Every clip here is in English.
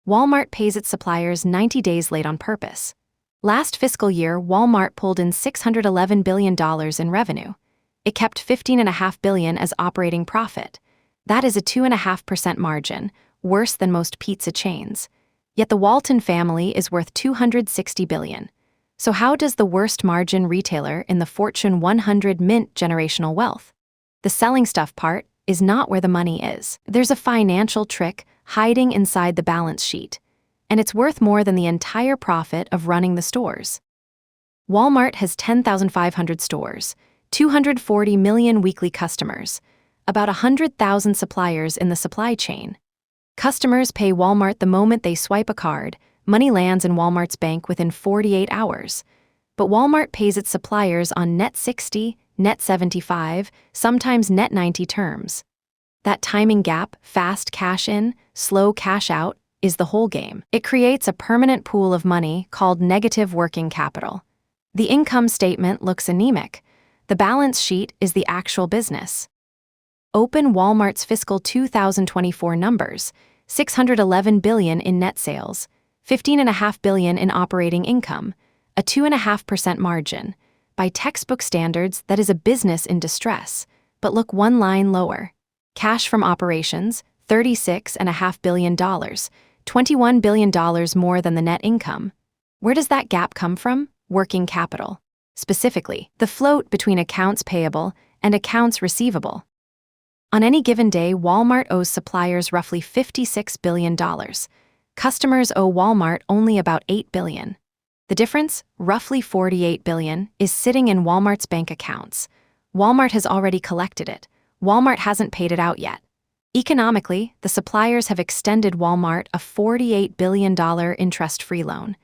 Walmart pays its suppliers 90 days late on purpose. Last fiscal year, Walmart pulled in $611 billion in revenue. It kept $15.5 billion as operating profit. That is a 2.5% margin, worse than most pizza chains. Yet the Walton family is worth $260 billion. So how does the worst margin retailer in the Fortune 100 mint generational wealth? The selling stuff part is not where the money is. There's a financial trick hiding inside the balance sheet, and it's worth more than the entire profit of running the stores. Walmart has 10,500 stores, 240 million weekly customers, about 100,000 suppliers in the supply chain. Customers pay Walmart the moment they swipe a card. Money lands in Walmart's bank within 48 hours. But Walmart pays its suppliers on net 60, net 75, sometimes net 90 terms. That timing gap, fast cash in, slow cash out, is the whole game. It creates a permanent pool of money called negative working capital. The income statement looks anemic. The balance sheet is the actual business. Open Walmart's fiscal 2024 numbers: $611 billion in net sales, $15.5 billion in operating income, a 2.5% margin. By textbook standards, that is a business in distress. But look one line lower. Cash from operations, $36.5 billion, $21 billion more than the net income. Where does that gap come from? Working capital. Specifically, the float between accounts payable and accounts receivable. On any given day, Walmart owes suppliers roughly $56 billion. Customers owe Walmart only about $8 billion. The difference, roughly $48 billion, is sitting in Walmart's bank accounts. Walmart has already collected it. Walmart hasn't paid it out yet. Economically, the suppliers have extended Walmart a $48 billion interest-free loan.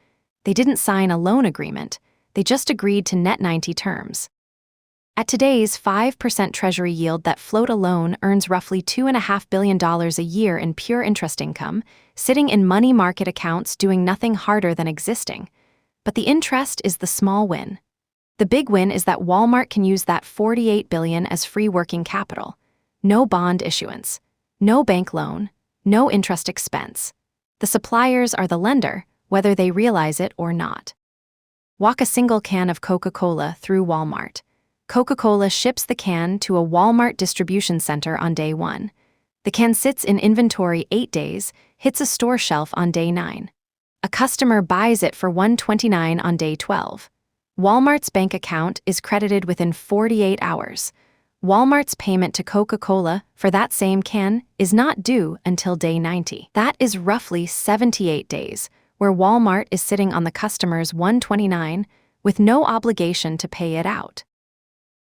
They didn't sign a loan agreement. They just agreed to net 90 terms. At today's 5% Treasury yield, that float alone earns roughly $2.5 billion a year in pure interest income, sitting in money market accounts doing nothing harder than existing. But the interest is the small win. The big win is that Walmart can use that $48 billion as free working capital. No bond issuance, no bank loan, no interest expense. The suppliers are the lender, whether they realize it or not. Walk a single can of Coca-Cola through Walmart. Coca-Cola ships the can to a Walmart distribution center on day 1. The can sits in inventory 8 days, hits a store shelf on day 9. A customer buys it for $1.29 on day 12. Walmart's bank account is credited within 48 hours. Walmart's payment to Coca-Cola for that same can is not due until day 90. That is roughly 78 days, where Walmart is sitting on the customer's $1.29 with no obligation to pay it out.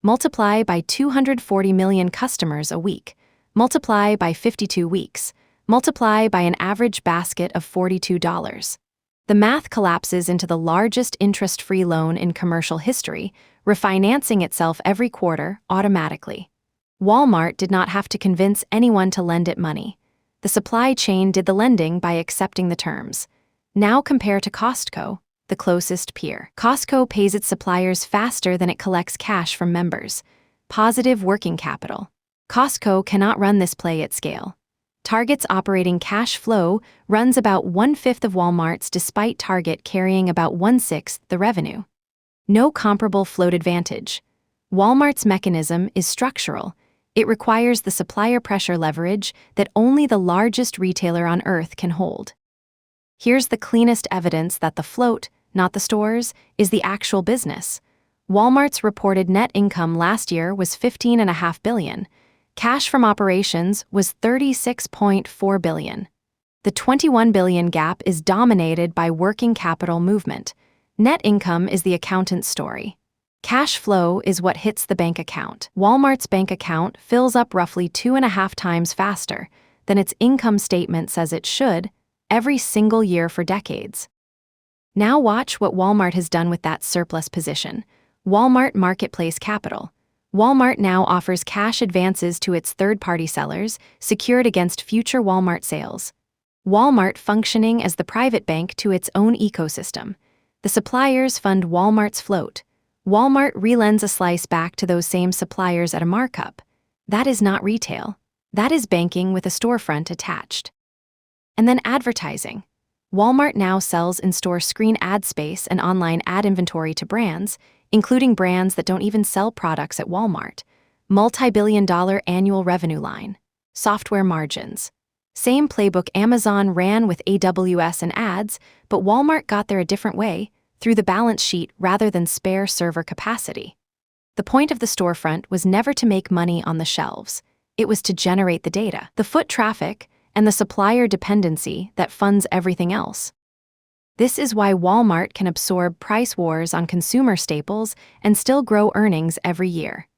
Multiply by 240 million customers a week. Multiply by 52 weeks. Multiply by an average basket of $42. The math collapses into the largest interest-free loan in commercial history, refinancing itself every quarter automatically. Walmart did not have to convince anyone to lend it money. The supply chain did the lending by accepting the terms. Now compare to Costco, the closest peer. Costco pays its suppliers faster than it collects cash from members. Positive working capital. Costco cannot run this play at scale. Target's operating cash flow runs about 1/5 of Walmart's, despite Target carrying about 1/6 the revenue. No comparable float advantage. Walmart's mechanism is structural. It requires the supplier pressure leverage that only the largest retailer on earth can hold. Here's the cleanest evidence that the float, not the stores, is the actual business. Walmart's reported net income last year was $15.5 billion. Cash from operations was $36.4 billion. The $21 billion gap is dominated by working capital movement. Net income is the accountant's story. Cash flow is what hits the bank account. Walmart's bank account fills up roughly 2.5 times faster than its income statement says it should, every single year for decades. Now watch what Walmart has done with that surplus position. Walmart Marketplace Capital. Walmart now offers cash advances to its third-party sellers, secured against future Walmart sales. Walmart functioning as the private bank to its own ecosystem. The suppliers fund Walmart's float. Walmart relends a slice back to those same suppliers at a markup. That is not retail. That is banking with a storefront attached. And then advertising. Walmart now sells in-store screen ad space and online ad inventory to brands, including brands that don't even sell products at Walmart. Multi-billion-dollar annual revenue line. Software margins. Same playbook Amazon ran with AWS and ads, but Walmart got there a different way, through the balance sheet rather than spare server capacity. The point of the storefront was never to make money on the shelves. It was to generate the data, the foot traffic, and the supplier dependency that funds everything else. This is why Walmart can absorb price wars on consumer staples and still grow earnings every year.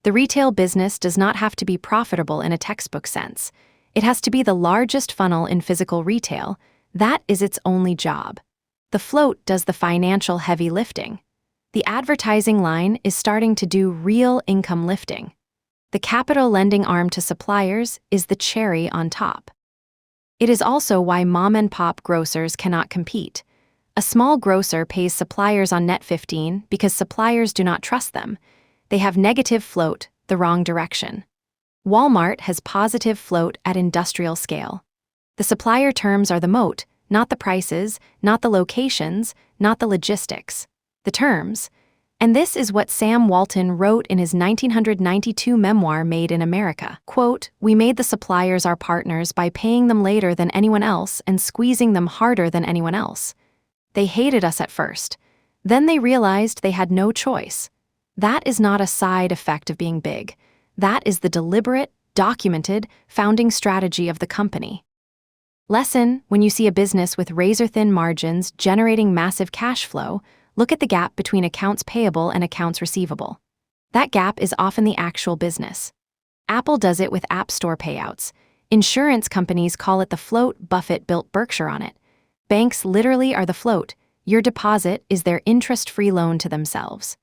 The retail business does not have to be profitable in a textbook sense. It has to be the largest funnel in physical retail. That is its only job. The float does the financial heavy lifting. The advertising line is starting to do real income lifting. The capital lending arm to suppliers is the cherry on top. It is also why mom-and-pop grocers cannot compete. A small grocer pays suppliers on net 15 because suppliers do not trust them. They have negative float, the wrong direction. Walmart has positive float at industrial scale. The supplier terms are the moat, not the prices, not the locations, not the logistics. The terms. And this is what Sam Walton wrote in his 1992 memoir Made in America. Quote, "We made the suppliers our partners by paying them later than anyone else and squeezing them harder than anyone else. They hated us at first. Then they realized they had no choice. That is not a side effect of being big. That is the deliberate, documented, founding strategy of the company." Lesson: when you see a business with razor-thin margins generating massive cash flow, look at the gap between accounts payable and accounts receivable. That gap is often the actual business. Apple does it with App Store payouts. Insurance companies call it the float. Buffett built Berkshire on it. Banks literally are the float. Your deposit is their interest-free loan to themselves.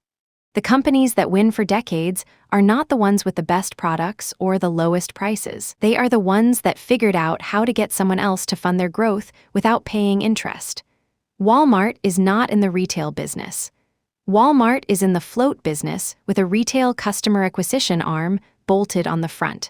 The companies that win for decades are not the ones with the best products or the lowest prices. They are the ones that figured out how to get someone else to fund their growth without paying interest. Walmart is not in the retail business. Walmart is in the float business with a retail customer acquisition arm bolted on the front.